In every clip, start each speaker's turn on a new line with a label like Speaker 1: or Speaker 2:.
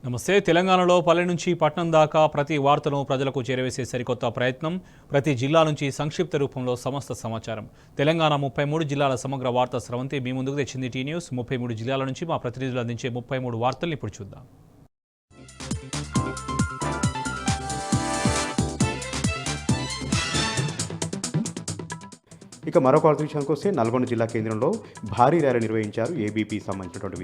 Speaker 1: నమస్తే. తెలంగాణలో పల్లె నుంచి పట్టణం దాకా ప్రతి వార్తను ప్రజలకు చేరవేసే సరికొత్త ప్రయత్నం. ప్రతి జిల్లా నుంచి సంక్షిప్త రూపంలో సమస్త సమాచారం. తెలంగాణ 33 జిల్లాల సమగ్ర వార్తా స్రవంతి మీ ముందుకు తెచ్చింది టీ న్యూస్. 33 జిల్లాల నుంచి మా ప్రతినిధులు అందించే 33 వార్తల్ని ఇప్పుడు చూద్దాం.
Speaker 2: ఇక మరొక వార్త విషయానికి వస్తే నల్గొండ జిల్లా కేంద్రంలో భారీ ర్యాలీ నిర్వహించారు. ఏబీపీ సంబంధించినటువంటి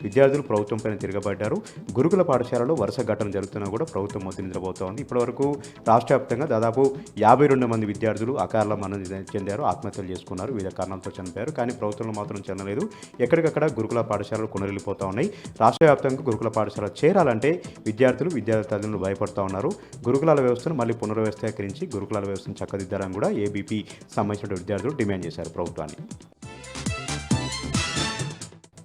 Speaker 2: విద్యార్థులు ప్రభుత్వంపైన తిరగబడ్డారు. గురుకుల పాఠశాలలో వరుస ఘటనలు జరుగుతున్నా కూడా ప్రభుత్వం మొత్తం నిద్రపోతోంది. ఇప్పటివరకు రాష్ట్ర వ్యాప్తంగా దాదాపు 52 మంది విద్యార్థులు అకాల మరణం చెందారు, ఆత్మహత్యలు చేసుకున్నారు, వివిధ కారణాలతో చనిపోయారు. కానీ ప్రభుత్వంలో మాత్రం చెందలేదు. ఎక్కడికక్కడ గురుకుల పాఠశాలలు కొనరిల్లిపోతూ ఉన్నాయి. రాష్ట్ర వ్యాప్తంగా గురుకుల పాఠశాల చేరాలంటే విద్యార్థి తల్లిదండ్రులు భయపడుతూ ఉన్నారు. గురుకులాల వ్యవస్థను మళ్ళీ పునర్వ్యవస్థీకరించి గురుకులాల వ్యవస్థను చక్కదిద్దాలని కూడా ఏబీపీ సంబంధించిన విద్యార్థులు డిమాండ్ చేశారు ప్రభుత్వాన్ని.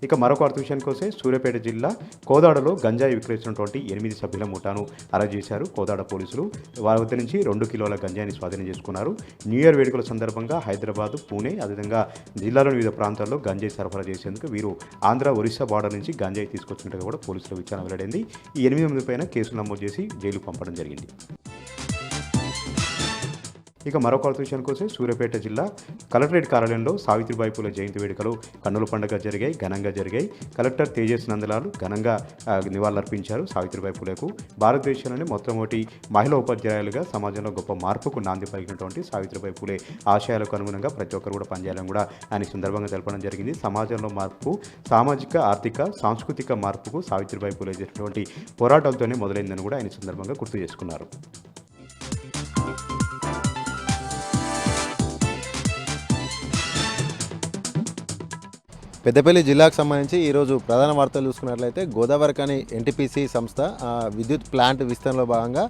Speaker 2: ఇక మరొక వార్త విషయానికి వస్తే సూర్యాపేట జిల్లా కోదాడలో గంజాయి విక్రయిస్తున్నటువంటి 8 సభ్యుల ముఠాను అరెస్ట్ చేశారు కోదాడ పోలీసులు. వారి వద్ద నుంచి 2 కిలోల గంజాయిని స్వాధీనం చేసుకున్నారు. న్యూ ఇయర్ వేడుకల సందర్భంగా హైదరాబాద్, పూణే, అదేవిధంగా జిల్లాలోని వివిధ ప్రాంతాల్లో గంజాయి సరఫరా చేసేందుకు వీరు ఆంధ్ర, ఒరిస్సా బార్డర్ నుంచి గంజాయి తీసుకొచ్చినట్టుగా కూడా పోలీసుల విచారణ వెల్లడైంది. ఈ 8 మంది పైన కేసులు నమోదు చేసి జైలు పంపడం జరిగింది. ఇక మరొక విషయానికి వస్తే సూర్యాపేట జిల్లా కలెక్టరేట్ కార్యాలయంలో సావిత్రిబాయి పూలే జయంతి వేడుకలు కన్నుల పండుగ ఘనంగా జరిగాయి. కలెక్టర్ తేజస్ నందలాలు ఘనంగా నివాళులర్పించారు సావిత్రిబాయి పూలేకు. భారతదేశంలోనే మొట్టమొదటి మహిళా ఉపాధ్యాయులుగా సమాజంలో గొప్ప మార్పుకు నాంది పలికినటువంటి సావిత్రిబాయి పూలే ఆశయాలకు అనుగుణంగా ప్రతి ఒక్కరు కూడా పనిచేయాలని కూడా ఆయన సందర్భంగా తెలపడం జరిగింది. సమాజంలో మార్పు, సామాజిక, ఆర్థిక, సాంస్కృతిక మార్పుకు సావిత్రిబాయి పూలే చేసినటువంటి పోరాటాలతోనే మొదలైందని కూడా ఆయన సందర్భంగా గుర్తు చేసుకున్నారు.
Speaker 3: పెద్దపల్లి జిల్లాకు సంబంధించి ఈరోజు ప్రధాన వార్తలు చూసుకున్నట్లయితే గోదావరిఖని ఎన్టీపీసీ సంస్థ విద్యుత్ ప్లాంట్ విస్తరణలో భాగంగా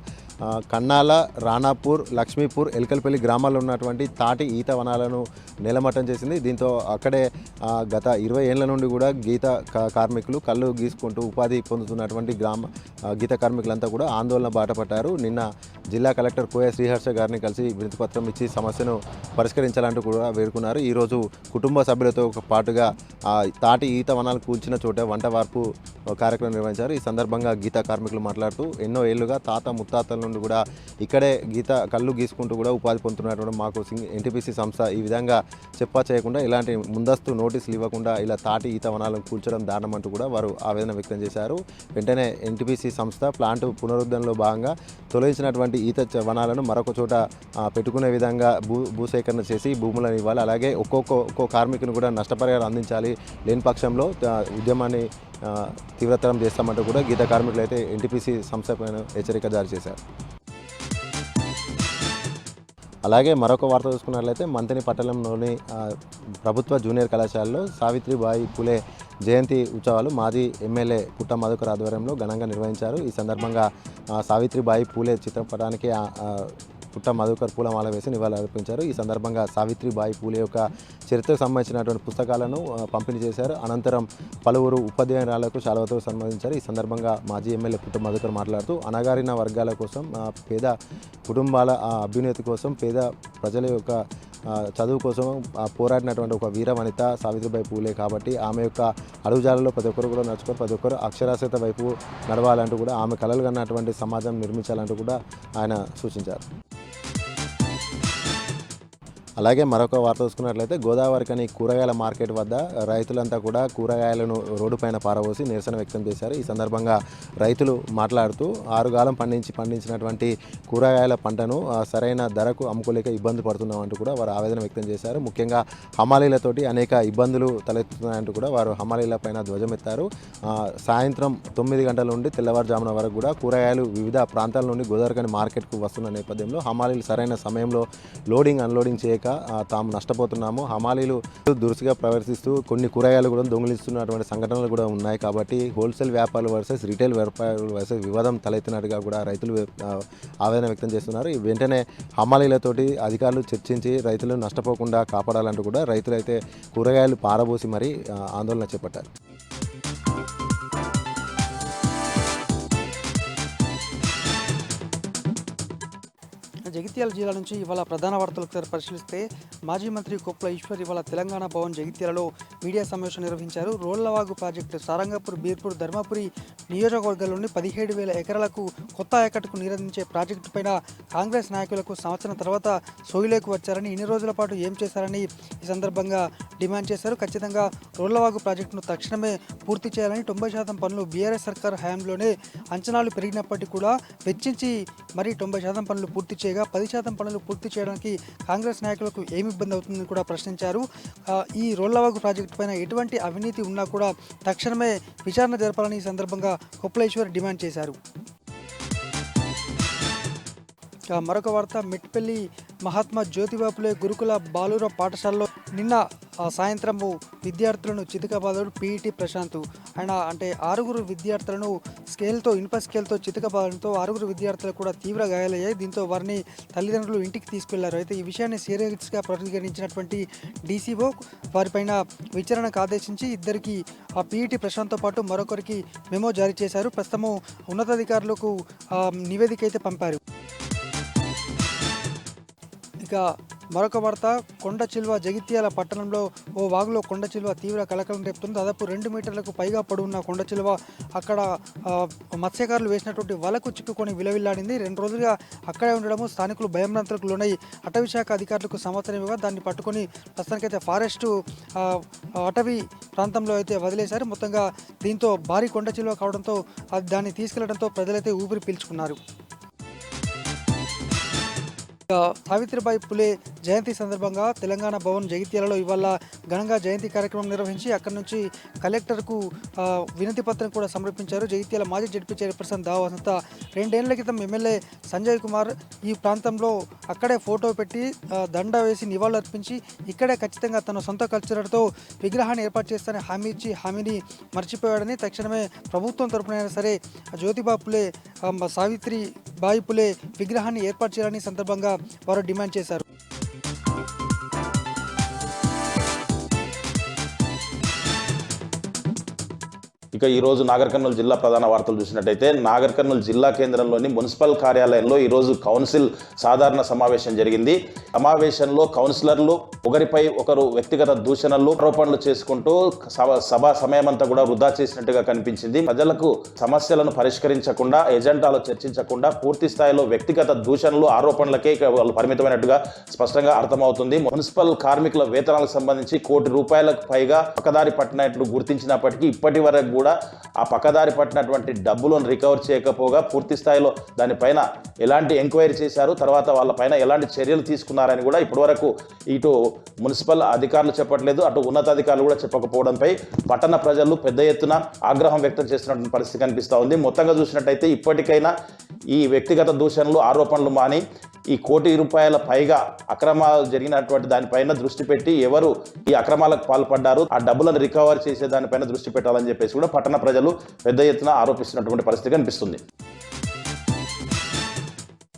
Speaker 3: కన్నాల, రాణాపూర్, లక్ష్మీపూర్, ఎల్కల్పల్లి గ్రామాల్లో ఉన్నటువంటి తాటి ఈత వనాలను నేలమట్టం చేసింది. దీంతో అక్కడే గత 20 ఏళ్ల నుండి కూడా గీత కార్మికులు కళ్ళు గీసుకుంటూ ఉపాధి పొందుతున్నటువంటి గీత కార్మికులంతా కూడా ఆందోళన బాటపట్టారు. నిన్న జిల్లా కలెక్టర్ కోయ శ్రీహర్ష గారిని కలిసి వినతిపత్రం ఇచ్చి సమస్యను పరిష్కరించాలంటూ కూడా వేడుకున్నారు. ఈరోజు కుటుంబ సభ్యులతో పాటుగా తాటి ఈత వనాలు కూల్చిన చోట వంట వార్పు కార్యక్రమం నిర్వహించారు. ఈ సందర్భంగా గీత కార్మికులు మాట్లాడుతూ ఎన్నో ఏళ్లుగా తాత ముత్తాతల నుండి కూడా ఇక్కడే కళ్ళు గీసుకుంటూ కూడా ఉపాధి పొందుతున్నటువంటి మాకు ఎన్టీపీసీ సంస్థ ఈ విధంగా చేయకుండా ఇలాంటి ముందస్తు నోటీసులు ఇవ్వకుండా ఇలా తాటి ఈత వనాలను కూల్చడం దారుణమంటూ కూడా వారు ఆవేదన వ్యక్తం చేశారు. వెంటనే ఎన్టీపీసీ సంస్థ ప్లాంట్ పునరుద్ధరణలో భాగంగా తొలగించినటువంటి ఈత వనాలను మరొక చోట పెట్టుకునే విధంగా భూసేకరణ చేసి భూములను ఇవ్వాలి. అలాగే ఒక్కో కార్మికుని కూడా నష్టపరిహారం అందించాలి. లేని పక్షంలో ఉద్యమాన్ని తీవ్రతరం చేస్తామంటూ కూడా గీత కార్మికులు అయితే ఎన్టీపీసీ సంస్థ పైన హెచ్చరిక జారీ చేశారు. అలాగే మరొక వార్త చూసుకున్నట్లయితే మంతని పట్టణంలోని ప్రభుత్వ జూనియర్ కళాశాలలో సావిత్రిబాయి పూలే జయంతి ఉత్సవాలు మాజీ ఎమ్మెల్యే పుట్ట మధుకర్ ఆధ్వర్యంలో ఘనంగా నిర్వహించారు. ఈ సందర్భంగా సావిత్రిబాయి పూలే చిత్రపటానికి పుట్ట మధుకర్ పూలమాల వేసి నివాళులర్పించారు. ఈ సందర్భంగా సావిత్రిబాయి పూలే యొక్క చరిత్రకు సంబంధించినటువంటి పుస్తకాలను పంపిణీ చేశారు. అనంతరం పలువురు ఉపాధ్యాయురాలకు శాలువాతో సన్మానించారు. ఈ సందర్భంగా మాజీ ఎమ్మెల్యే పుట్ట మధుకర్ మాట్లాడుతూ అణగారిన వర్గాల కోసం, పేద కుటుంబాల అభ్యున్నతి కోసం, పేద ప్రజల యొక్క చదువు కోసం పోరాడినటువంటి ఒక వీర వనిత సావిత్రిబాయి పూలే కాబట్టి ఆమె యొక్క అడుగుజాలలో ప్రతి ఒక్కరు కూడా నడుచుకొని ప్రతి ఒక్కరు అక్షరాస్యత వైపు నడవాలంటూ కూడా ఆమె కలలు కన్నటువంటి సమాజం నిర్మించాలంటూ కూడా ఆయన సూచించారు. అలాగే మరొక వార్త చూసుకున్నట్లయితే గోదావరిఖని కూరగాయల మార్కెట్ వద్ద రైతులంతా కూడా కూరగాయలను రోడ్డుపైన పారబోసి నిరసన వ్యక్తం చేశారు. ఈ సందర్భంగా రైతులు మాట్లాడుతూ ఆరుగాలం పండించినటువంటి కూరగాయల పంటను సరైన ధరకు అమ్ముకోలేక ఇబ్బంది పడుతున్నామంటూ కూడా వారు ఆవేదన వ్యక్తం చేశారు. ముఖ్యంగా హమాలీలతోటి అనేక ఇబ్బందులు తలెత్తుతున్నాయంటూ కూడా వారు హమాలీల పైన ధ్వజమెత్తారు. సాయంత్రం 9 గంటల నుండి తెల్లవారుజామున వరకు కూడా కూరగాయలు వివిధ ప్రాంతాల నుండి గోదావరిఖని మార్కెట్కు వస్తున్న నేపథ్యంలో హమాలీలు సరైన సమయంలో లోడింగ్ అన్లోడింగ్ చేయక తాము నష్టపోతున్నాము. హమాలీలు దురుసుగా ప్రవర్తిస్తూ కొన్ని కూరగాయలు కూడా దొంగిలిస్తున్నటువంటి సంఘటనలు కూడా ఉన్నాయి. కాబట్టి హోల్సేల్ వ్యాపారులు వర్సెస్ రిటైల్ వ్యాపారులు వర్సెస్ వివాదం తలెత్తినట్టుగా కూడా రైతులు ఆవేదన వ్యక్తం చేస్తున్నారు. వెంటనే హమాలీలతోటి అధికారులు చర్చించి రైతులు నష్టపోకుండా కాపాడాలంటూ కూడా రైతులైతే కూరగాయలు పారబోసి మరీ ఆందోళన చేపట్టారు.
Speaker 4: జగిత్యాల జిల్లా నుంచి ఇవాళ ప్రధాన వార్తలు ఒకసారి పరిశీలిస్తే మాజీ మంత్రి కొప్పుల ఈశ్వర్ ఇవాళ తెలంగాణ భవన్ జగిత్యాలలో మీడియా సమావేశం నిర్వహించారు. రోళ్లవాగు ప్రాజెక్టు సారంగపూర్, బీర్పూర్, ధర్మపురి నియోజకవర్గాల్లోని 17,000 ఎకరాలకు కొత్త ఆయకట్టుకు నీరందించే ప్రాజెక్టు పైన కాంగ్రెస్ నాయకులకు సంవత్సరం తర్వాత సోయిలేకు వచ్చారని, ఇన్ని రోజుల పాటు ఏం చేశారని ఈ సందర్భంగా డిమాండ్ చేశారు. ఖచ్చితంగా రోళ్లవాగు ప్రాజెక్టును తక్షణమే పూర్తి చేయాలని, 90% పనులు బీఆర్ఎస్ సర్కార్ హయాంలోనే అంచనాలు పెరిగినప్పటికీ కూడా వెచ్చించి మరి 90% పనులు పూర్తి చేయగా 10% పనులు పూర్తి చేయడానికి కాంగ్రెస్ నాయకులకు ఏమి ఇబ్బంది అవుతుందని కూడా ప్రశ్నించారు. ఈ రోళ్లవాగు ప్రాజెక్టు పైన ఎటువంటి అవినీతి ఉన్నా కూడా తక్షణమే విచారణ జరపాలని ఈ సందర్భంగా కొప్పులేశ్వర్ డిమాండ్ చేశారు. మరొక వార్త, మెట్పల్లి మహాత్మా జ్యోతిబా ఫులే గురుకుల బాలుర పాఠశాలలో నిన్న సాయంత్రము విద్యార్థులను చితకబాదాడు పీఈటీ ప్రశాంత్. ఆయన అంటే 6 విద్యార్థులను ఇనుప స్కేల్తో చితకబాదడంతో 6 విద్యార్థులకు కూడా తీవ్ర గాయాలయ్యాయి. దీంతో వారిని తల్లిదండ్రులు ఇంటికి తీసుకెళ్లారు. అయితే ఈ విషయాన్ని సీరియస్గా పరిగణించినటువంటి డీసీఓ వారిపైన విచారణకు ఆదేశించి ఇద్దరికి ఆ పీఈటీ ప్రశాంత్తో పాటు మరొకరికి మెమో జారీ చేశారు. ప్రస్తుతము ఉన్నతాధికారులకు నివేదిక అయితే పంపారు. ఇక మరొక వార్త, కొండచిల్వ జగిత్యాల పట్టణంలో ఓ వాగులో కొండచిల్వ తీవ్ర కలకలం రేపుతుంది. దాదాపు 2 మీటర్లకు పైగా పొడవున్న కొండచిల్వ అక్కడ మత్స్యకారులు వేసినటువంటి వలకు చిక్కుకొని విలవిల్లాడింది. 2 రోజులుగా అక్కడే ఉండడము స్థానికులు భయాందోళనకు లోనై అటవీ శాఖ అధికారులకు సమాచారం ఇవ్వగా దాన్ని పట్టుకొని ప్రస్తుతానికైతే ఫారెస్టు అటవీ ప్రాంతంలో అయితే వదిలేశారు. మొత్తంగా దీంతో భారీ కొండచిల్వ కావడంతో దాన్ని తీసుకెళ్లడంతో ప్రజలైతే ఊపిరి పీల్చుకున్నారు. సావిత్రిబాయి పులే జయంతి సందర్భంగా తెలంగాణ భవన్ జగిత్యాలలో ఇవాళ ఘనంగా జయంతి కార్యక్రమం నిర్వహించి అక్కడి నుంచి కలెక్టర్కు వినతి పత్రం కూడా సమర్పించారు. జగిత్యాల మాజీ జడ్పీ చైర్పర్సన్ దావ వసంత 2 ఏళ్ల క్రితం ఎమ్మెల్యే సంజయ్ కుమార్ ఈ ప్రాంతంలో అక్కడే ఫోటో పెట్టి దండ వేసి నివాళులు అర్పించి ఇక్కడే ఖచ్చితంగా తన సొంత కల్చర్తో విగ్రహాన్ని ఏర్పాటు చేస్తానని హామీ ఇచ్చి హామీని మర్చిపోయాడని, తక్షణమే ప్రభుత్వం తరపునైనా సరే జ్యోతిబా పులే సావిత్రిబాయి పులే విగ్రహాన్ని ఏర్పాటు చేయాలని సందర్భంగా వారు డిమాండ్ చేశారు.
Speaker 5: ఇక ఈరోజు నాగర్ కర్నూలు జిల్లా ప్రధాన వార్తలు చూసినట్టయితే నాగర్ కర్నూలు జిల్లా కేంద్రంలోని మున్సిపల్ కార్యాలయంలో ఈరోజు కౌన్సిల్ సాధారణ సమావేశం జరిగింది. సమావేశంలో కౌన్సిలర్లు ఒకరిపై ఒకరు వ్యక్తిగత దూషణలు, ఆరోపణలు చేసుకుంటూ సభా సమయమంతా కూడా వృధా చేసినట్టుగా కనిపించింది. ప్రజలకు సమస్యలను పరిష్కరించకుండా, ఎజెండాలో చర్చించకుండా పూర్తి స్థాయిలో వ్యక్తిగత దూషణలు, ఆరోపణలకే వాళ్ళు పరిమితమైనట్టుగా స్పష్టంగా అర్థమవుతుంది. మున్సిపల్ కార్మికుల వేతనాలకు సంబంధించి ₹1 కోటి పైగా పక్కదారి పట్టినట్లు గుర్తించినప్పటికీ ఇప్పటి వరకు కూడా ఆ పక్కదారి పట్టినటువంటి డబ్బులను రికవర్ చేయకపోగా పూర్తి స్థాయిలో దానిపైన ఎలాంటి ఎంక్వైరీ చేశారు, తర్వాత వాళ్ళపైన ఎలాంటి చర్యలు తీసుకున్నారని కూడా ఇప్పటివరకు ఇటు మున్సిపల్ అధికారులు చెప్పట్లేదు, అటు ఉన్నతాధికారులు కూడా చెప్పకపోవడంపై పట్టణ ప్రజలు పెద్ద ఎత్తున ఆగ్రహం వ్యక్తం చేస్తున్నటువంటి పరిస్థితి కనిపిస్తూ ఉంది. మొత్తంగా చూసినట్టయితే ఇప్పటికైనా ఈ వ్యక్తిగత దూషణలు, ఆరోపణలు మాని ఈ ₹1 కోటి పైగా అక్రమాలు జరిగినటువంటి దానిపైన దృష్టి పెట్టి ఎవరు ఈ అక్రమాలకు పాల్పడ్డారు, ఆ డబ్బులను రికవర్ చేసే దానిపైన దృష్టి పెట్టాలని చెప్పేసి కూడా పట్టణ ప్రజలు పెద్ద ఎత్తున ఆరోపిస్తున్నటువంటి పరిస్థితి కనిపిస్తుంది.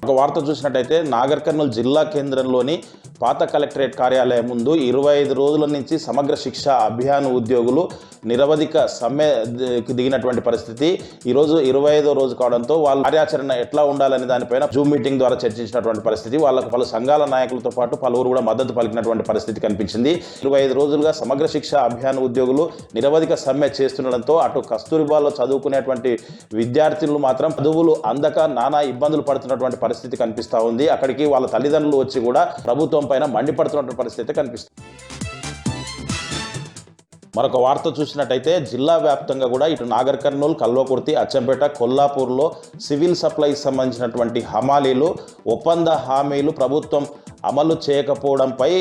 Speaker 5: ఒక వార్త చూసినట్టయితే నాగర్ కర్నూలు జిల్లా కేంద్రంలోని పాత కలెక్టరేట్ కార్యాలయం ముందు 25 రోజుల నుంచి సమగ్ర శిక్ష అభియాన్ ఉద్యోగులు నిరవధిక సమ్మెకు దిగినటువంటి పరిస్థితి. ఈరోజు 25వ రోజు కావడంతో వాళ్ళ కార్యాచరణ ఎట్లా ఉండాలని దానిపైన జూమ్ మీటింగ్ ద్వారా చర్చించినటువంటి పరిస్థితి. వాళ్ళకు పలు సంఘాల నాయకులతో పాటు పలువురు కూడా మద్దతు పలికినటువంటి పరిస్థితి కనిపించింది. 25 రోజులుగా సమగ్ర శిక్ష అభియాన్ ఉద్యోగులు నిరవధిక సమ్మె చేస్తుండడంతో అటు కస్తూరిబాలో చదువుకునేటువంటి విద్యార్థులు మాత్రం చదువులు అందక నానా ఇబ్బందులు పడుతున్నటువంటి పరిస్థితి కనిపిస్తూ ఉంది. అక్కడికి వాళ్ళ తల్లిదండ్రులు వచ్చి కూడా ప్రభుత్వం పైన మండిపడుతున్నటువంటి పరిస్థితి కనిపిస్తుంది. మరొక వార్త చూసినట్టయితే జిల్లా వ్యాప్తంగా కూడా ఇటు నాగర్ కర్నూలు, కల్వకుర్తి, అచ్చంపేట, కొల్లాపూర్లో సివిల్ సప్లైకి సంబంధించినటువంటి హమాలీలు ఒప్పంద హామీలు ప్రభుత్వం అమలు చేయకపోవడంపై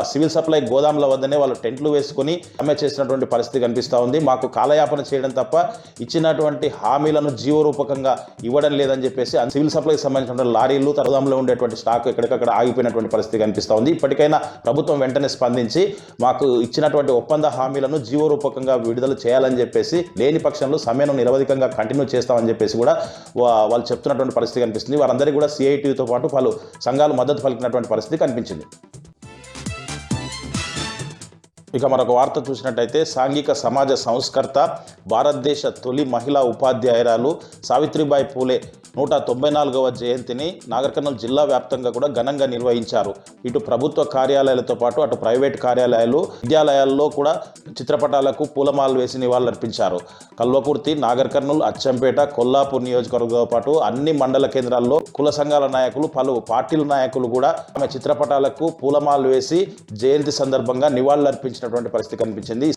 Speaker 5: సివిల్ సప్లై గోదాముల వద్దనే వాళ్ళు టెంట్లు వేసుకొని సమ్మె చేసినటువంటి పరిస్థితి కనిపిస్తూ ఉంది. మాకు కాలయాపన చేయడం తప్ప ఇచ్చినటువంటి హామీలను జీవరూపకంగా ఇవ్వడం లేదని చెప్పేసి సివిల్ సప్లైకి సంబంధించినటువంటి లారీలు, గోదాములో ఉండేటువంటి స్టాక్ ఎక్కడికక్కడ ఆగిపోయినటువంటి పరిస్థితి కనిపిస్తూ ఉంది. ఇప్పటికైనా ప్రభుత్వం వెంటనే స్పందించి మాకు ఇచ్చినటువంటి ఒప్పంద హామీలను జీవరూపకంగా విడుదల చేయాలని చెప్పేసి, లేని పక్షంలో సమ్మెను నిరవధికంగా కంటిన్యూ చేస్తామని చెప్పేసి కూడా వాళ్ళు చెప్తున్నటువంటి పరిస్థితి కనిపిస్తుంది. వారందరికీ కూడా సిఐటితో పాటు పలు సంఘాలు మద్దతు పలికినటువంటి పరిస్థితి కనిపించింది. ఇక మరొక వార్త చూసినట్టయితే సాంఘిక సమాజ సంస్కర్త, భారతదేశ తొలి మహిళా ఉపాధ్యాయురాలు సావిత్రిబాయి పూలే 194వ జయంతిని నాగర్ కర్నూలు జిల్లా వ్యాప్తంగా కూడా ఘనంగా నిర్వహించారు. ఇటు ప్రభుత్వ కార్యాలయాలతో పాటు అటు ప్రైవేట్ కార్యాలయాలు, విద్యాలయాల్లో కూడా చిత్రపటాలకు పూలమాలలు వేసి నివాళులర్పించారు. కల్వకుర్తి, నాగర్ కర్నూలు, అచ్చంపేట, కొల్లాపూర్ నియోజకవర్గంతో పాటు అన్ని మండల కేంద్రాల్లో కుల సంఘాల నాయకులు, పలు పార్టీల నాయకులు కూడా ఆమె చిత్రపటాలకు పూలమాలలు వేసి జయంతి సందర్భంగా నివాళులర్పించినటువంటి పరిస్థితి కనిపించింది.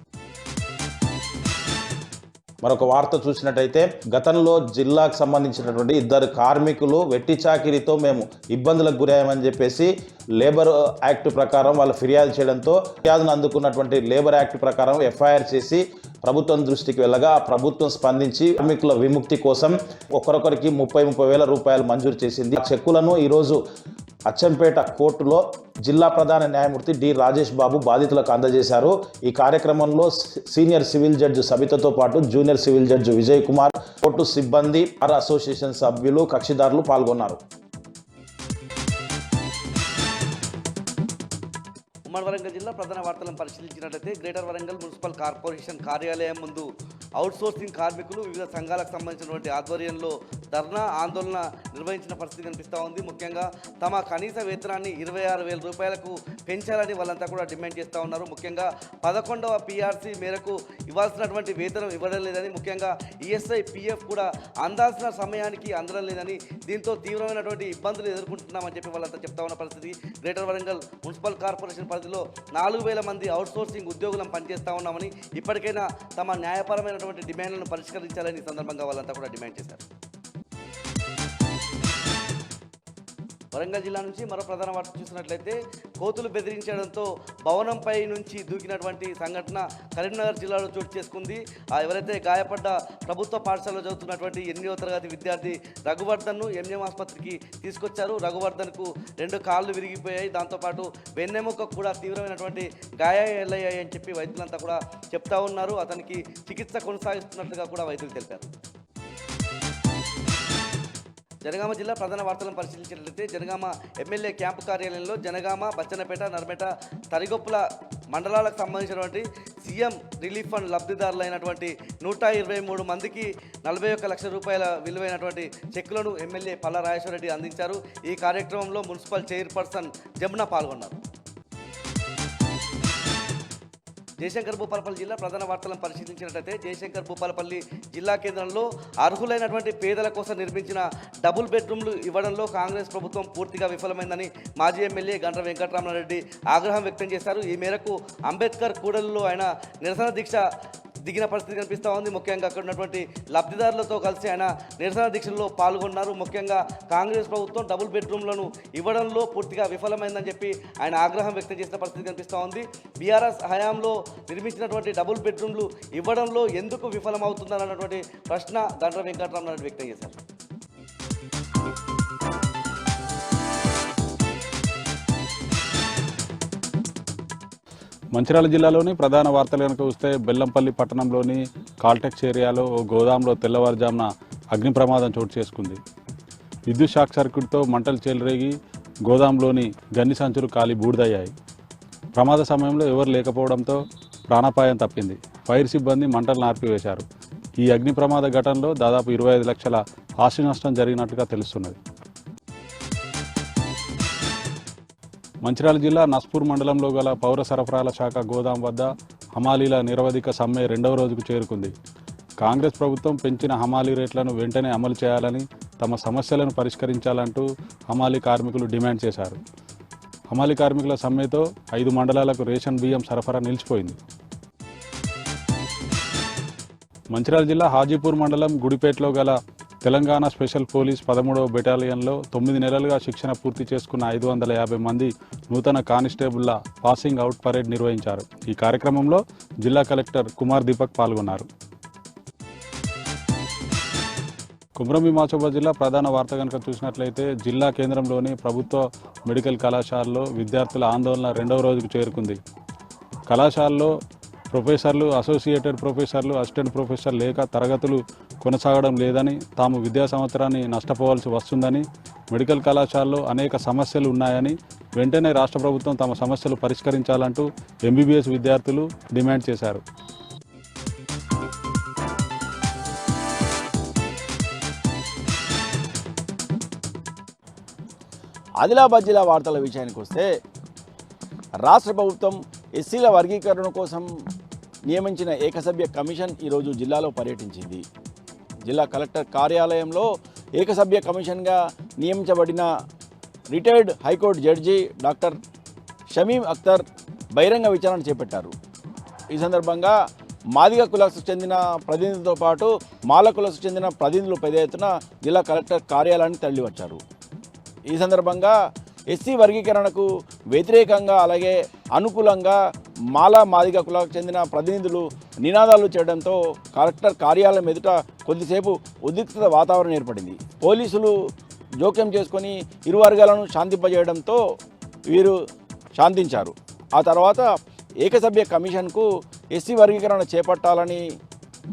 Speaker 5: మరొక వార్త చూసినట్టయితే గతంలో జిల్లాకు సంబంధించినటువంటి 2 కార్మికులు వెట్టి చాకిరీతో మేము ఇబ్బందులకు గురయ్యామని చెప్పేసి లేబర్ యాక్ట్ ప్రకారం వాళ్ళు ఫిర్యాదు చేయడంతో ఫిర్యాదును అందుకున్నటువంటి లేబర్ యాక్ట్ ప్రకారం ఎఫ్ఐఆర్ చేసి ప్రభుత్వం దృష్టికి వెళ్ళగా ప్రభుత్వం స్పందించి కార్మికుల విముక్తి కోసం ఒకరొకరికి 30,000 రూపాయలు మంజూరు చేసింది. చెక్కులను ఈరోజు అచ్చంపేట కోర్టులో జిల్లా ప్రధాన న్యాయమూర్తి డి రాజేష్ బాబు బాధితులకు అందజేశారు. ఈ కార్యక్రమంలో సీనియర్ సివిల్ జడ్జి సబితతో పాటు junior civil judge Vijay Kumar, court సిబ్బంది, బార్ అసోసియేషన్ సభ్యులు, కక్షిదారులు పాల్గొన్నారు.
Speaker 6: ఉమ్మడి వరంగల్ జిల్లా ప్రధాన వార్తలను పరిశీలించినట్లయితే గ్రేటర్ వరంగల్ మున్సిపల్ కార్పొరేషన్ కార్యాలయం ముందు అవుట్సోర్సింగ్ కార్మికులు వివిధ సంఘాలకు సంబంధించినటువంటి ఆధ్వర్యంలో ధర్నా ఆందోళన నిర్వహించిన పరిస్థితి కనిపిస్తూ ఉంది. ముఖ్యంగా తమ కనీస వేతనాన్ని 26,000 రూపాయలకు పెంచాలని వాళ్ళంతా కూడా డిమాండ్ చేస్తూ ఉన్నారు. ముఖ్యంగా 11వ PRC మేరకు ఇవ్వాల్సినటువంటి వేతనం ఇవ్వడం లేదని, ముఖ్యంగా ESI PF కూడా అందాల్సిన సమయానికి అందడం లేదని, దీంతో తీవ్రమైనటువంటి ఇబ్బందులు ఎదుర్కొంటున్నామని చెప్పి వాళ్ళంతా చెప్తా ఉన్న పరిస్థితి. గ్రేటర్ వరంగల్ మున్సిపల్ కార్పొరేషన్ పరిధిలో 4,000 మంది అవుట్సోర్సింగ్ ఉద్యోగులను పనిచేస్తూ ఉన్నామని, ఇప్పటికైనా తమ న్యాయపరమైనటువంటి డిమాండ్లను పరిష్కరించాలని ఈ సందర్భంగా వాళ్ళంతా కూడా డిమాండ్ చేశారు. వరంగల్ జిల్లా నుంచి మరో ప్రధాన వార్త చూసినట్లయితే కోతులు బెదిరించడంతో భవనంపై నుంచి దూకినటువంటి సంఘటన కరీంనగర్ జిల్లాలో చోటు చేసుకుంది. ఎవరైతే గాయపడ్డ ప్రభుత్వ పాఠశాలలో చదువుతున్నటువంటి 8వ తరగతి విద్యార్థి రఘువర్ధన్ను ఎంఎం ఆసుపత్రికి తీసుకొచ్చారు. రఘువర్ధన్కు 2 కాళ్ళు విరిగిపోయాయి. దాంతోపాటు వెన్నెముక కూడా తీవ్రమైనటువంటి గాయాలయ్యాయి అని చెప్పి వైద్యులంతా కూడా చెప్తా ఉన్నారు. అతనికి చికిత్స కొనసాగిస్తున్నట్లుగా కూడా వైద్యులు తెలిపారు. జనగామ జిల్లా ప్రధాన వార్తలను పరిశీలించినట్లయితే జనగామ ఎమ్మెల్యే క్యాంపు కార్యాలయంలో జనగామ, బచ్చన్నపేట, నర్మేట, తరిగొప్పుల మండలాలకు సంబంధించినటువంటి సీఎం రిలీఫ్ ఫండ్ లబ్ధిదారులైనటువంటి 123 మందికి 41 లక్షల రూపాయల విలువైనటువంటి చెక్కులను ఎమ్మెల్యే పల్లా రాజేశ్వరరెడ్డి అందించారు. ఈ కార్యక్రమంలో మున్సిపల్ చైర్పర్సన్ జమున పాల్గొన్నారు. జయశంకర్ భూపాలపల్లి జిల్లా ప్రధాన వార్తలను పరిశీలించినట్లయితే జయశంకర్ భూపాలపల్లి జిల్లా కేంద్రంలో అర్హులైనటువంటి పేదల కోసం నిర్మించిన డబుల్ బెడ్రూమ్లు ఇవ్వడంలో కాంగ్రెస్ ప్రభుత్వం పూర్తిగా విఫలమైందని మాజీ ఎమ్మెల్యే గండ్ర వెంకటరమణారెడ్డి ఆగ్రహం వ్యక్తం చేశారు. ఈ మేరకు అంబేద్కర్ కూడలిలో ఆయన నిరసన దీక్ష దిగిన పరిస్థితి కనిపిస్తూ ఉంది. ముఖ్యంగా అక్కడ ఉన్నటువంటి లబ్ధిదారులతో కలిసి ఆయన నిరసన దీక్షల్లో పాల్గొన్నారు. ముఖ్యంగా కాంగ్రెస్ ప్రభుత్వం డబుల్ బెడ్రూమ్లను ఇవ్వడంలో పూర్తిగా విఫలమైందని చెప్పి ఆయన ఆగ్రహం వ్యక్తం చేసిన పరిస్థితి కనిపిస్తూ ఉంది. బీఆర్ఎస్ హయాంలో నిర్మించినటువంటి డబుల్ బెడ్రూమ్లు ఇవ్వడంలో ఎందుకు విఫలమవుతుందన్నటువంటి ప్రశ్న గండ్ర వెంకటరమణారెడ్డి వ్యక్తం చేశారు.
Speaker 7: మంచిర్యాల జిల్లాలోని ప్రధాన వార్తలు కనుక చూస్తే బెల్లంపల్లి పట్టణంలోని కాల్టెక్స్ ఏరియాలో ఓ గోదాంలో తెల్లవారుజామున అగ్ని ప్రమాదం చోటు చేసుకుంది. విద్యుత్ షాక్ సర్క్యూట్తో మంటలు చెలరేగి గోదాంలోని గన్ని సంచులు కాలి బూడిదయ్యాయి. ప్రమాద సమయంలో ఎవరు లేకపోవడంతో ప్రాణాపాయం తప్పింది. ఫైర్ సిబ్బంది మంటలు ఆర్పివేశారు. ఈ అగ్ని ప్రమాద ఘటనలో దాదాపు 25 లక్షల ఆస్తి నష్టం జరిగినట్టుగా తెలుస్తున్నది. మంచిర్యాల జిల్లా నస్పూర్ మండలంలో గల పౌర సరఫరాల శాఖ గోదాం వద్ద హమాలీల నిరవధిక సమ్మె 2వ రోజుకు చేరుకుంది. కాంగ్రెస్ ప్రభుత్వం పెంచిన హమాలీ రేట్లను వెంటనే అమలు చేయాలని, తమ సమస్యలను పరిష్కరించాలంటూ హమాలీ కార్మికులు డిమాండ్ చేశారు. హమాలీ కార్మికుల సమ్మెతో 5 మండలాలకు రేషన్ బియ్యం సరఫరా నిలిచిపోయింది. మంచిర్యాల జిల్లా హాజీపూర్ మండలం గుడిపేటలో గల తెలంగాణ స్పెషల్ పోలీస్ 13వ బెటాలియన్లో 9 నెలలుగా శిక్షణ పూర్తి చేసుకున్న 550 మంది నూతన కానిస్టేబుళ్ల పాసింగ్ అవుట్ పరేడ్ నిర్వహించారు. ఈ కార్యక్రమంలో జిల్లా కలెక్టర్ కుమార్ దీపక్ పాల్గొన్నారు. కుమ్రం ఆసిఫాబాద్ జిల్లా ప్రధాన వార్త కనుక చూసినట్లయితే జిల్లా కేంద్రంలోని ప్రభుత్వ మెడికల్ కళాశాలలో విద్యార్థుల ఆందోళన 2వ రోజుకు చేరుకుంది. కళాశాలలో ప్రొఫెసర్లు, అసోసియేటెడ్ ప్రొఫెసర్లు, అసిస్టెంట్ ప్రొఫెసర్ లేక తరగతులు కొనసాగడం లేదని, తాము విద్యా సంవత్సరాన్ని నష్టపోవాల్సి వస్తుందని, మెడికల్ కళాశాలలో అనేక సమస్యలు ఉన్నాయని, వెంటనే రాష్ట్ర ప్రభుత్వం తమ సమస్యలు పరిష్కరించాలంటూ MBBS విద్యార్థులు డిమాండ్ చేశారు.
Speaker 8: ఆదిలాబాద్ జిల్లా వార్తల విషయానికి వస్తే రాష్ట్ర ప్రభుత్వం ఎస్సీల వర్గీకరణ కోసం నియమించిన ఏకసభ్య కమిషన్ ఈరోజు జిల్లాలో పర్యటించింది. జిల్లా కలెక్టర్ కార్యాలయంలో ఏకసభ్య కమిషన్గా నియమించబడిన retired high court judge doctor Shamim Akhtar బహిరంగ విచారణ చేపట్టారు. ఈ సందర్భంగా మాదిగ కులకు చెందిన ప్రతినిధులతో పాటు మాల కులకు చెందిన ప్రతినిధులు పెద్ద ఎత్తున జిల్లా కలెక్టర్ కార్యాలయాన్ని తరలివచ్చారు. ఈ సందర్భంగా ఎస్సీ వర్గీకరణకు వ్యతిరేకంగా అలాగే అనుకూలంగా మాదిగ కులకు చెందిన ప్రతినిధులు నినాదాలు చేయడంతో కలెక్టర్ కార్యాలయం ఎదుట కొద్దిసేపు ఉద్రిక్తత వాతావరణం ఏర్పడింది. పోలీసులు జోక్యం చేసుకొని ఇరు వర్గాలను శాంతింపజేయడంతో వీరు శాంతించారు. ఆ తర్వాత ఏకసభ్య కమిషన్కు ఎస్సీ వర్గీకరణ చేపట్టాలని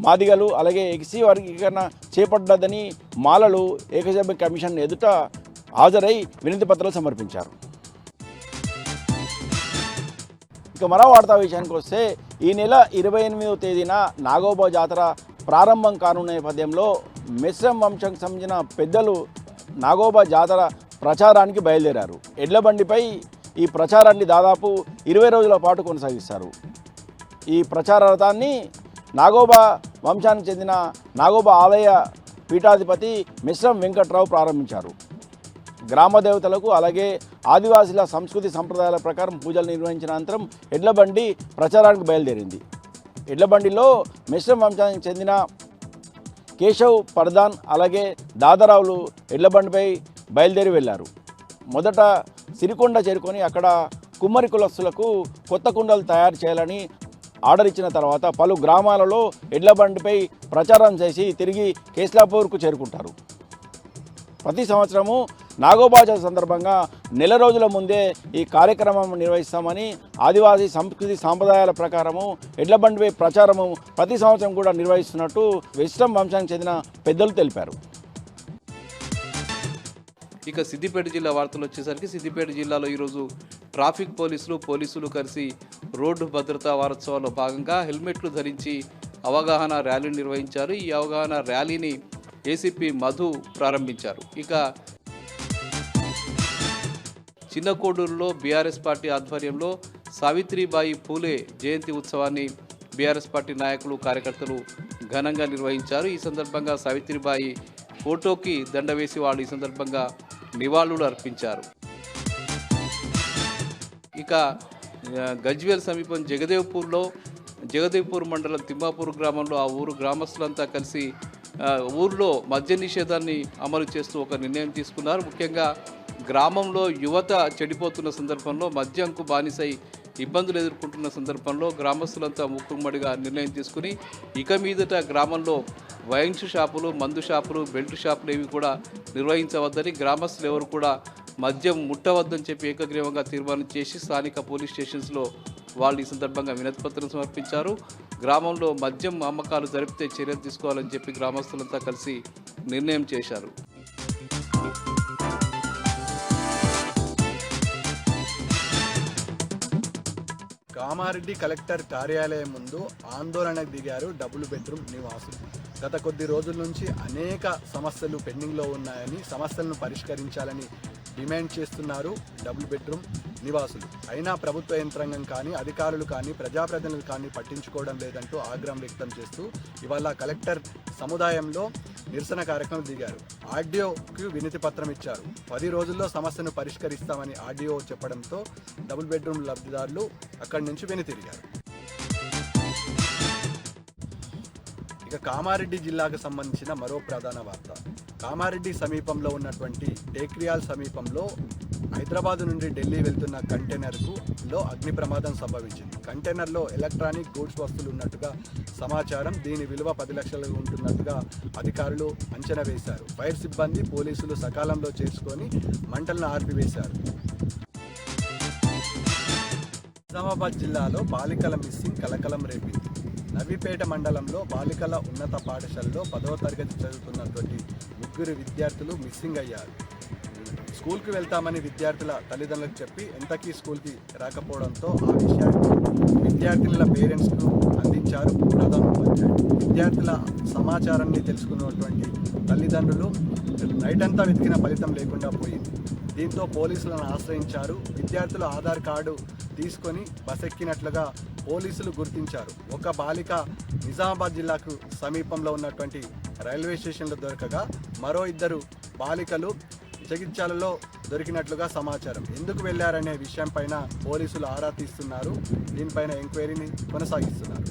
Speaker 8: మాదిగలు అలాగే ఎస్సీ వర్గీకరణ చేపట్టదని మాలలు ఏకసభ్య కమిషన్ ఎదుట హాజరై వినతి పత్రాలు సమర్పించారు. ఇక మరో వార్తా విషయానికి వస్తే ఈ నెల 28వ తేదీన నాగోబా జాతర ప్రారంభం కానున్న నేపథ్యంలో మిశ్రం వంశంకి సంబంధించిన పెద్దలు నాగోబా జాతర ప్రచారానికి బయలుదేరారు. ఎడ్ల బండిపై ఈ ప్రచారాన్ని దాదాపు 20 రోజుల పాటు కొనసాగిస్తారు. ఈ ప్రచార రథాన్ని నాగోబా వంశానికి చెందిన నాగోబా ఆలయ పీఠాధిపతి మిశ్రం వెంకట్రావు ప్రారంభించారు. గ్రామ దేవతలకు అలాగే ఆదివాసీల సంస్కృతి సంప్రదాయాల ప్రకారం పూజలు నిర్వహించిన అనంతరం ఎడ్లబండి ప్రచారానికి బయలుదేరింది. ఎడ్లబండిలో మిశ్రం వంశానికి చెందిన కేశవ్ పర్దాన్ అలాగే దాదారావులు ఎడ్లబండిపై బయలుదేరి వెళ్ళారు. మొదట సిరికొండ చేరుకొని అక్కడ కుమ్మరి కులస్తులకు కొత్త కుండలు తయారు చేయాలని ఆర్డర్ ఇచ్చిన తర్వాత పలు గ్రామాలలో ఎడ్లబండిపై ప్రచారం చేసి తిరిగి కేస్లాపూర్కు చేరుకుంటారు. ప్రతి సంవత్సరము నాగోబాజా సందర్భంగా నెల రోజుల ముందే ఈ కార్యక్రమం నిర్వహిస్తామని ఆదివాసీ సంస్కృతి సాంప్రదాయాల ప్రకారము ఎడ్లబండిపై ప్రచారము ప్రతి సంవత్సరం కూడా నిర్వహిస్తున్నట్టు వెస్టం వంశానికి చెందిన పెద్దలు తెలిపారు.
Speaker 9: ఇక సిద్దిపేట జిల్లా వార్తలు వచ్చేసరికి సిద్దిపేట జిల్లాలో ఈరోజు ట్రాఫిక్ పోలీసులు కలిసి రోడ్డు భద్రతా వారోత్సవాల్లో భాగంగా హెల్మెట్లు ధరించి అవగాహన ర్యాలీ నిర్వహించారు. ఈ అవగాహన ర్యాలీని ఏసీపీ మధు ప్రారంభించారు. ఇక చిన్నకోడూరులో బీఆర్ఎస్ పార్టీ ఆధ్వర్యంలో సావిత్రిబాయి పూలే జయంతి ఉత్సవాన్ని బీఆర్ఎస్ పార్టీ నాయకులు కార్యకర్తలు ఘనంగా నిర్వహించారు. ఈ సందర్భంగా సావిత్రిబాయి ఫోటోకి దండ వేసి వాళ్ళు ఈ సందర్భంగా నివాళులు అర్పించారు. ఇక గజ్వేల్ సమీపం జగదేవ్పూర్ మండలం తిమ్మాపూర్ గ్రామంలో ఆ ఊరు గ్రామస్తులంతా కలిసి ఊర్లో మద్య నిషేధాన్ని అమలు చేస్తూ ఒక నిర్ణయం తీసుకున్నారు. ముఖ్యంగా గ్రామంలో యువత చెడిపోతున్న సందర్భంలో మద్యంకు బానిసై ఇబ్బందులు ఎదుర్కొంటున్న సందర్భంలో గ్రామస్తులంతా ముక్కుమ్మడిగా నిర్ణయం తీసుకుని ఇక మీదట గ్రామంలో వైన్స్ షాపులు, మందు షాపులు, బెల్ట్ షాపులు ఏవి కూడా నిర్వహించవద్దని, గ్రామస్తులు ఎవరు కూడా మద్యం ముట్టవద్దని చెప్పి ఏకగ్రీవంగా తీర్మానం చేసి స్థానిక పోలీస్ స్టేషన్స్లో వాళ్ళు ఈ సందర్భంగా వినతిపత్రం సమర్పించారు. గ్రామంలో మద్యం అమ్మకాలు జరిపితే చర్యలు తీసుకోవాలని చెప్పి గ్రామస్తులంతా కలిసి నిర్ణయం చేశారు.
Speaker 10: కామారెడ్డి కలెక్టర్ కార్యాలయం ముందు ఆందోళనకు దిగారు డబుల్ బెడ్రూమ్ నివాసులు. గత కొద్ది రోజుల నుంచి అనేక సమస్యలు పెండింగ్లో ఉన్నాయని, సమస్యలను పరిష్కరించాలని డిమాండ్ చేస్తున్నారు డబుల్ బెడ్రూమ్ నివాసులు. అయినా ప్రభుత్వ యంత్రాంగం కానీ, అధికారులు కానీ, ప్రజాప్రతినిధులు కానీ పట్టించుకోవడం లేదంటూ ఆగ్రహం వ్యక్తం చేస్తూ ఇవాళ కలెక్టర్ సముదాయంలో నిరసన కార్యక్రమం దిగారు. ఆర్డీఓకి వినతి పత్రం ఇచ్చారు. 10 రోజుల్లో సమస్యను పరిష్కరిస్తామని ఆర్డీఓ చెప్పడంతో డబుల్ బెడ్రూమ్ లబ్ధిదారులు అక్కడి నుంచి వెనుతిరిగారు. ఇక కామారెడ్డి జిల్లాకు సంబంధించిన మరో ప్రధాన వార్త. కామారెడ్డి సమీపంలో ఉన్నటువంటి టేక్రియాల్ సమీపంలో హైదరాబాద్ నుండి ఢిల్లీ వెళ్తున్న కంటైనర్లో అగ్ని ప్రమాదం సంభవించింది. కంటైనర్లో ఎలక్ట్రానిక్ గూడ్స్ వస్తువులు ఉన్నట్టుగా సమాచారం. దీని విలువ 10 లక్షలు ఉంటున్నట్టుగా అధికారులు అంచనా వేశారు. ఫైర్ సిబ్బంది, పోలీసులు సకాలంలో చేసుకొని మంటలను ఆర్పివేశారు. నిజామాబాద్ జిల్లాలో బాలికల మిస్సింగ్ కలకలం రేపింది. నవీపేట మండలంలో బాలికల ఉన్నత పాఠశాలలో 10వ తరగతి చదువుతున్నటువంటి 3 విద్యార్థులు మిస్సింగ్ అయ్యారు. స్కూల్కి వెళ్తామని విద్యార్థుల తల్లిదండ్రులకు చెప్పి ఎంతకీ స్కూల్కి రాకపోవడంతో ఆ విషయాన్ని విద్యార్థినుల పేరెంట్స్కు అందించారు ప్రధానోపాధ్యాయులు. విద్యార్థుల సమాచారాన్ని తెలుసుకున్నటువంటి తల్లిదండ్రులు నైట్ అంతా వెతికిన ఫలితం లేకుండా పోయింది. దీంతో పోలీసులను ఆశ్రయించారు. విద్యార్థుల ఆధార్ కార్డు తీసుకొని బస్ ఎక్కినట్లుగా పోలీసులు గుర్తించారు. ఒక బాలిక నిజామాబాద్ జిల్లాకు సమీపంలో ఉన్నటువంటి రైల్వే స్టేషన్లో దొరకగా మరో 2 బాలికలు జగిత్యాలలో దొరికినట్లుగా సమాచారం. ఎందుకు వెళ్లారనే విషయంపైన పోలీసులు ఆరా తీస్తున్నారు. దీనిపైన ఎంక్వైరీని కొనసాగిస్తున్నారు.